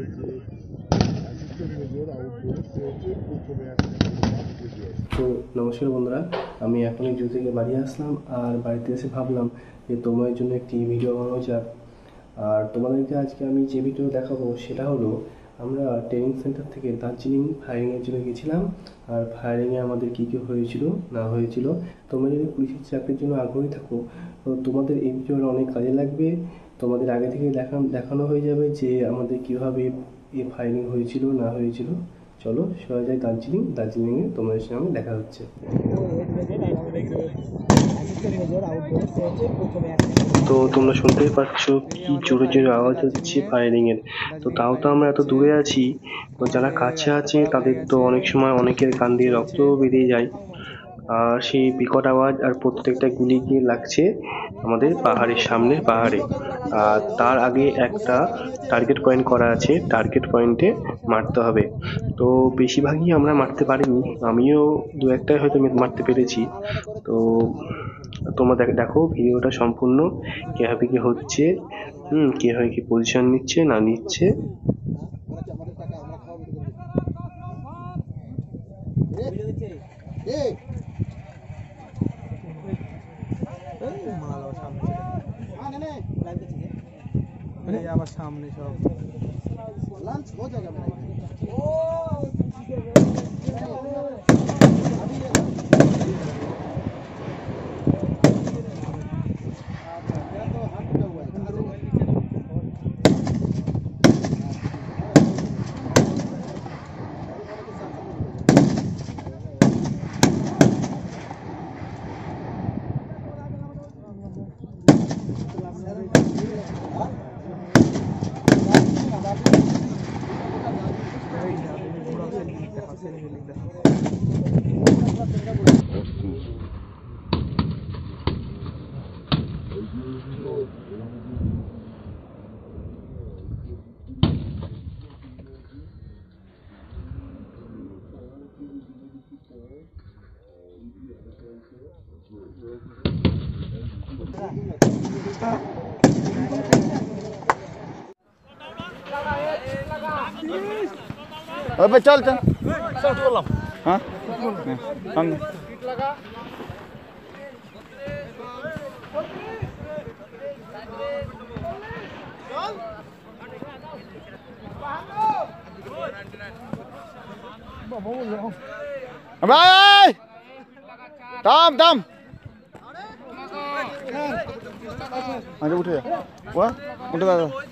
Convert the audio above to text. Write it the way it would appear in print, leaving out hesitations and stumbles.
তো নমস্কার বন্ধুরা, আমি এখনই জু থেকে বাড়ি আসলাম আর বাড়িতে এসে ভাবলাম যে তোমাদের জন্য একটি ভিডিও বানানো যাক। আর তোমাদেরকে আজকে আমি যে ভিডিও দেখাবো সেটা হলো আমরা ট্রেনিং সেন্টার থেকে দার্জিলিং ফায়ারিংয়ের জন্য গেছিলাম। আর ফায়ারিংয়ে আমাদের কী কী হয়েছিল না হয়েছিল। তোমরা যদি পুলিশের চাকরির জন্য আগ্রহী থাকো তো তোমাদের এই ভিডিওটা অনেক কাজে লাগবে। তোমাদের আগে থেকে দেখানো হয়ে যাবে যে আমাদের কীভাবে এই ফায়ারিং হয়েছিল না হয়েছিল। চলো সবাই যাই দার্জিলিংয়ে তোমাদের সঙ্গে দেখা হচ্ছে। তো তোমরা শুনতেই পাচ্ছ কি জোরে জোরে আওয়াজ হচ্ছে ফায়ারিংয়ের। তো তাও তো আমরা এত দূরে আছি, তো যারা কাছে আছে তাদের তো অনেক সময় অনেকের কান দিয়ে রক্ত বেরিয়ে যায়। আর সেই বিকট আওয়াজ আর প্রত্যেকটা গুলি গিয়ে লাগছে আমাদের পাহাড়ের সামনে পাহাড়ে। আর তার আগে একটা টার্গেট পয়েন্ট করা আছে, টার্গেট পয়েন্টে মারতে হবে। তো বেশিরভাগই আমরা মারতে পারিনি, আমিও দু একটাই হয়তো মারতে পেরেছি। তো তোমরা দেখো ভিডিওটা সম্পূর্ণ কীভাবে কি হচ্ছে, কীভাবে কি পজিশন নিচ্ছে না নিচ্ছে। আবার সামনে সব লাঞ্চ हो जाएगा मेरा अबे चल चल हाँ हम भाई दाम दाम अरे उठे उठे दादा